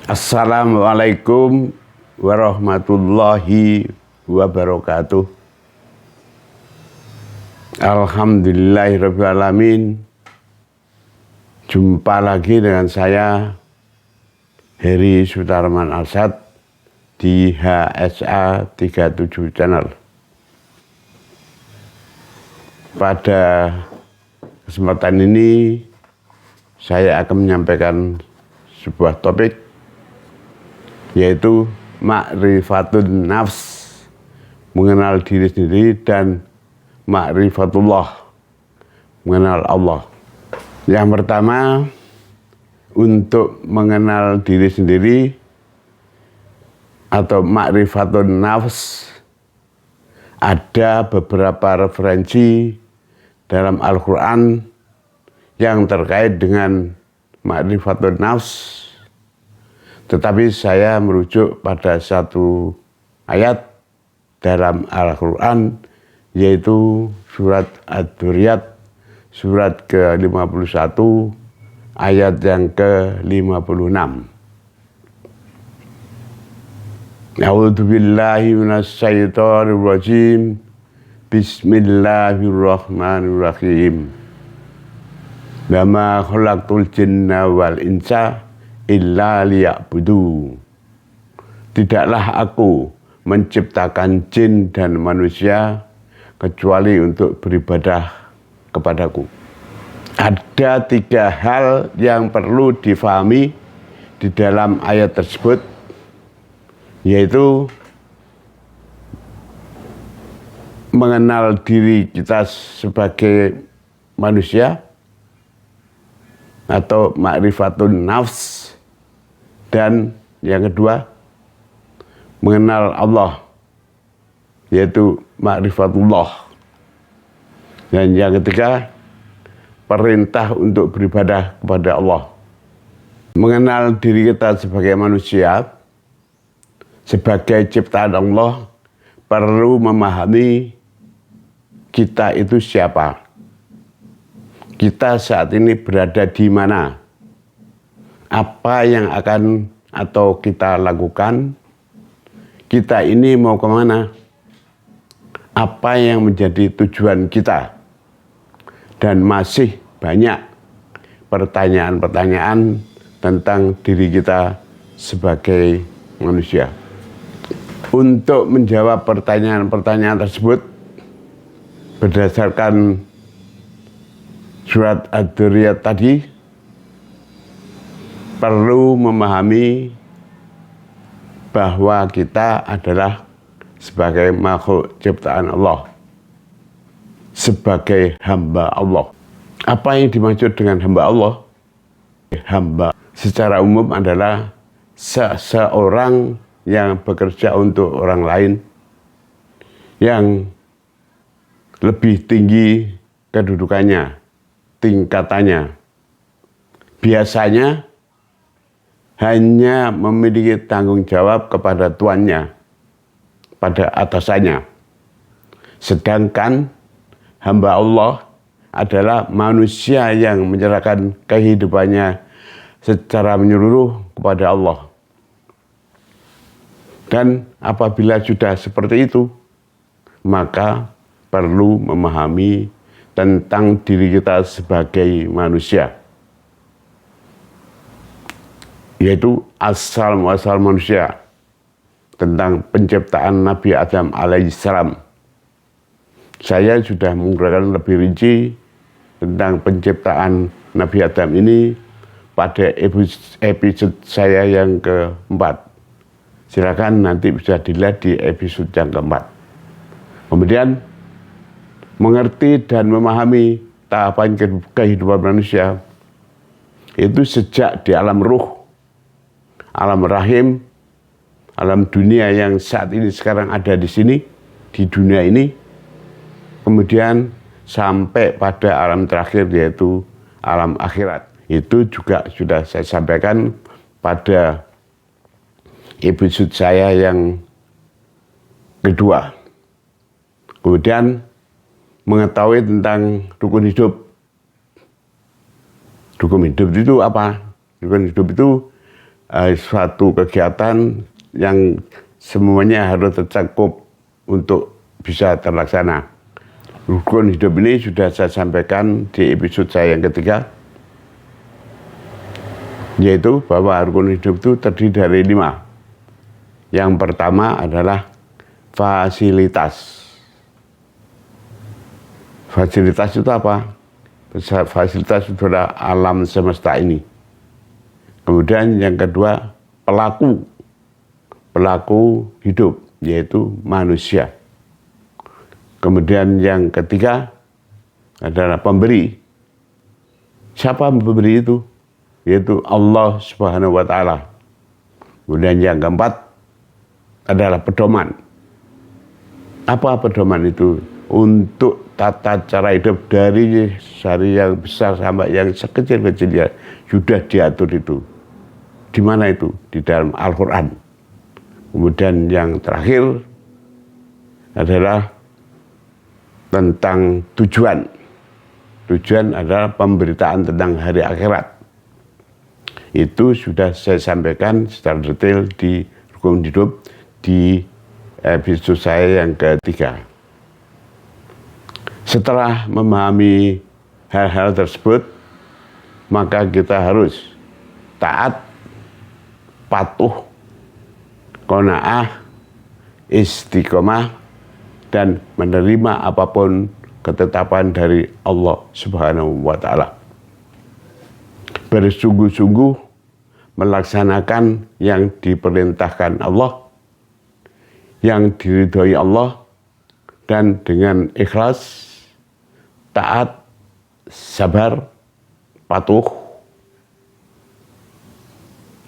Assalamualaikum warahmatullahi wabarakatuh. Alhamdulillahirabbil alamin. Jumpa lagi dengan saya Heri Sutarman Arsad di HSA 37 Channel. Pada kesempatan ini saya akan menyampaikan sebuah topik, yaitu ma'rifatun nafs, mengenal diri sendiri, dan ma'rifatullah, mengenal Allah. Yang pertama, untuk mengenal diri sendiri atau ma'rifatun nafs, ada beberapa referensi dalam Al-Quran yang terkait dengan ma'rifatun nafs. Tetapi saya merujuk pada satu ayat dalam Al-Quran, yaitu surat Ad-Dzuriyat, surat ke-51, ayat yang ke-56. A'udzubillahi minasyaitonirrajim. Bismillahirrahmanirrahim. Wa ma khalaqtul jinna wal insa illa liya'budu. Tidaklah aku menciptakan jin dan manusia kecuali untuk beribadah kepadaku. Ada 3 hal yang perlu difahami di dalam ayat tersebut, yaitu mengenal diri kita sebagai manusia atau ma'rifatun nafs, dan yang kedua mengenal Allah, yaitu ma'rifatullah, dan yang ketiga perintah untuk beribadah kepada Allah. Mengenal diri kita sebagai manusia, sebagai ciptaan Allah, perlu memahami kita itu siapa, kita saat ini berada di mana, apa yang akan atau kita lakukan, kita ini mau kemana, apa yang menjadi tujuan kita, dan masih banyak pertanyaan-pertanyaan tentang diri kita sebagai manusia. Untuk menjawab pertanyaan-pertanyaan tersebut, berdasarkan surat Ad-Dzuriyat tadi, perlu memahami bahwa kita adalah sebagai makhluk ciptaan Allah, sebagai hamba Allah. Apa yang dimaksud dengan hamba Allah? Hamba secara umum adalah seseorang yang bekerja untuk orang lain, yang lebih tinggi kedudukannya, tingkatannya. Biasanya hanya memiliki tanggung jawab kepada tuannya, pada atasannya. Sedangkan hamba Allah adalah manusia yang menyerahkan kehidupannya secara menyeluruh kepada Allah. Dan apabila sudah seperti itu, maka perlu memahami tentang diri kita sebagai manusia, yaitu asal-muasal manusia, tentang penciptaan Nabi Adam alaihissalam. Saya sudah menguraikan lebih rinci tentang penciptaan Nabi Adam ini pada episode saya yang keempat. Silakan nanti bisa dilihat di episode yang keempat. Kemudian mengerti dan memahami tahapan kehidupan manusia itu sejak di alam ruh, alam rahim, alam dunia yang saat ini sekarang ada di sini, di dunia ini, kemudian sampai pada alam terakhir, yaitu alam akhirat. Itu juga sudah saya sampaikan pada episode saya yang kedua. Kemudian mengetahui tentang rukun hidup. Rukun hidup itu apa? Rukun hidup itu suatu kegiatan yang semuanya harus tercakup untuk bisa terlaksana. Rukun hidup ini sudah saya sampaikan di episode saya yang ketiga, yaitu bahwa rukun hidup itu terdiri dari 5. Yang pertama adalah fasilitas. Fasilitas itu apa? Fasilitas itu adalah alam semesta ini. Kemudian yang kedua, pelaku hidup, yaitu manusia. Kemudian yang ketiga adalah pemberi. Siapa pemberi itu? Yaitu Allah Subhanahu wa Ta'ala. Kemudian yang keempat adalah pedoman. Apa pedoman itu? Untuk tata cara hidup dari yang besar sampai yang sekecil-kecilnya sudah diatur itu. Di mana itu? Di dalam Al-Quran. Kemudian yang terakhir adalah tentang tujuan. Tujuan adalah pemberitaan tentang hari akhirat. Itu sudah saya sampaikan secara detail di rukun hidup di episode saya yang ketiga. Setelah memahami hal-hal tersebut, maka kita harus taat, patuh, qanaah, istiqomah, dan menerima apapun ketetapan dari Allah Subhanahu wa Ta'ala. Bersungguh-sungguh melaksanakan yang diperintahkan Allah, yang diridhoi Allah, dan dengan ikhlas, taat, sabar, patuh,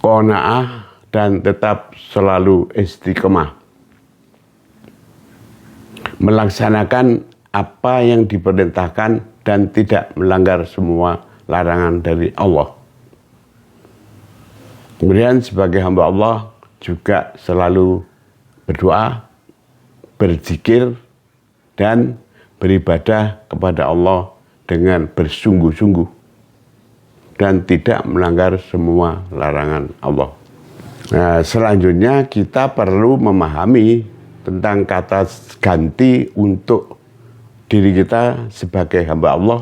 qanaah, dan tetap selalu istiqomah. Melaksanakan apa yang diperintahkan dan tidak melanggar semua larangan dari Allah. Kemudian sebagai hamba Allah juga selalu berdoa, berzikir, dan beribadah kepada Allah dengan bersungguh-sungguh dan tidak melanggar semua larangan Allah. Nah, selanjutnya kita perlu memahami tentang kata ganti untuk diri kita sebagai hamba Allah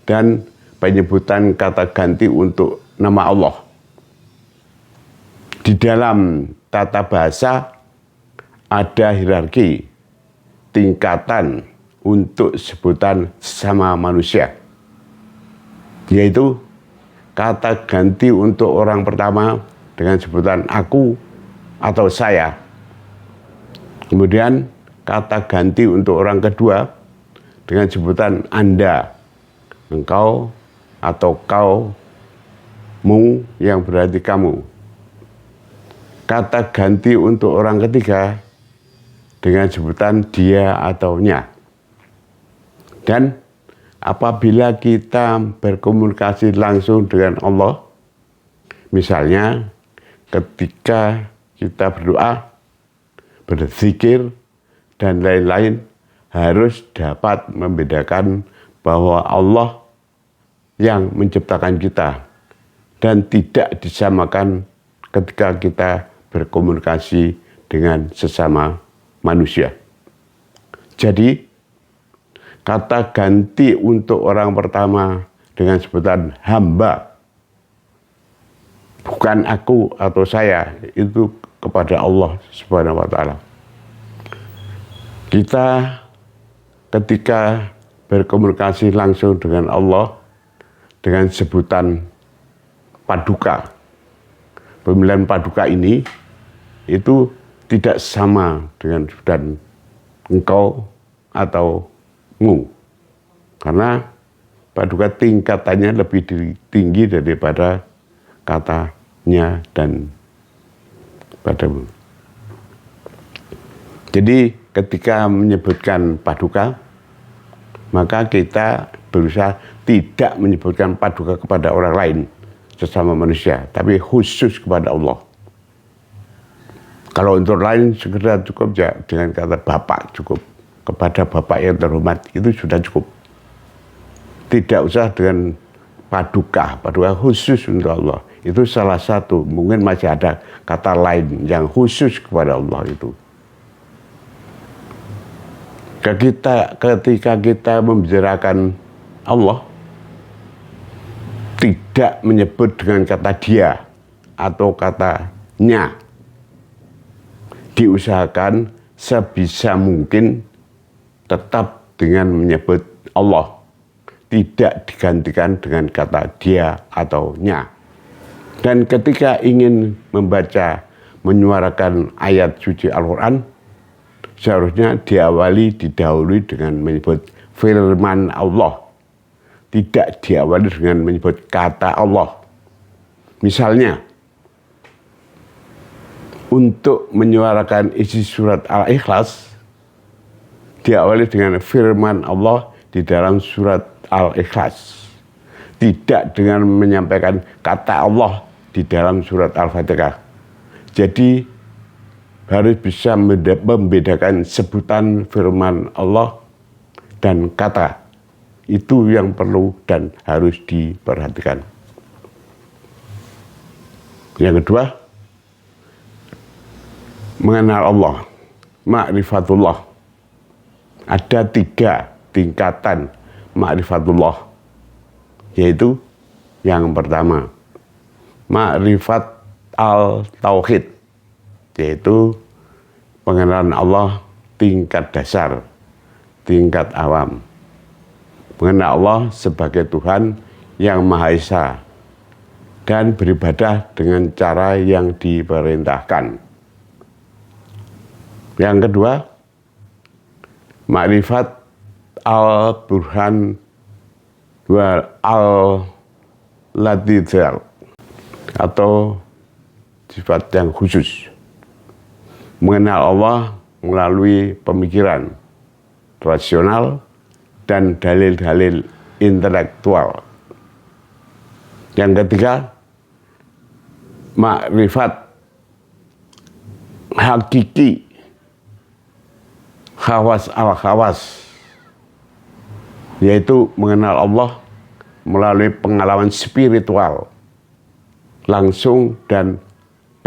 dan penyebutan kata ganti untuk nama Allah. Di dalam tata bahasa ada hierarki, tingkatan untuk sebutan sesama manusia. Yaitu kata ganti untuk orang pertama dengan sebutan aku atau saya. Kemudian kata ganti untuk orang kedua dengan sebutan Anda, engkau, atau kau, mu yang berarti kamu. Kata ganti untuk orang ketiga dengan sebutan dia atau nya. Dan apabila kita berkomunikasi langsung dengan Allah, misalnya ketika kita berdoa, berzikir, dan lain-lain, harus dapat membedakan bahwa Allah yang menciptakan kita dan tidak disamakan ketika kita berkomunikasi dengan sesama manusia. Jadi, kata ganti untuk orang pertama dengan sebutan hamba, bukan aku atau saya, itu kepada Allah Subhanahu wa Ta'ala. Kita ketika berkomunikasi langsung dengan Allah dengan sebutan paduka. Pemilihan paduka ini itu tidak sama dengan sebutan engkau atau mu. Karena paduka tingkatannya lebih tinggi daripada katanya dan padamu. Jadi ketika menyebutkan paduka, maka kita berusaha tidak menyebutkan paduka kepada orang lain sesama manusia, tapi khusus kepada Allah. Kalau untuk lain sekedar cukup ya dengan kata Bapak cukup. Kepada Bapak yang terhormat itu sudah cukup. Tidak usah dengan paduka khusus untuk Allah. Itu salah satu, mungkin masih ada kata lain yang khusus kepada Allah itu. Ketika kita membicarakan Allah, tidak menyebut dengan kata dia atau katanya. Diusahakan sebisa mungkin tetap dengan menyebut Allah. Tidak digantikan dengan kata dia atau nya. Dan ketika ingin membaca, menyuarakan ayat suci Al-Quran, seharusnya didahului dengan menyebut firman Allah. Tidak diawali dengan menyebut kata Allah. Misalnya, untuk menyuarakan isi surat Al-Ikhlas, diawali dengan firman Allah di dalam surat Al-Ikhlas. Tidak dengan menyampaikan kata Allah di dalam surat Al-Fatihah. Jadi, harus bisa membedakan sebutan firman Allah dan kata. Itu yang perlu dan harus diperhatikan. Yang kedua, mengenal Allah, ma'rifatullah. Ada 3 tingkatan ma'rifatullah, yaitu yang pertama, ma'rifat al-tauhid, yaitu pengenalan Allah tingkat dasar, tingkat awam. Mengenal Allah sebagai Tuhan yang Maha Esa dan beribadah dengan cara yang diperintahkan. Yang kedua, ma'rifat al-burhan wa al-latidhar, atau sifat yang khusus. Mengenal Allah melalui pemikiran rasional dan dalil-dalil intelektual. Yang ketiga, makrifat hakiki, khawas al-khawas, yaitu mengenal Allah melalui pengalaman spiritual langsung dan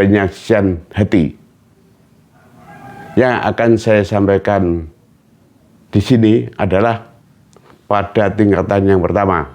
penyaksian hati. Yang akan saya sampaikan di sini adalah pada tingkatan yang pertama,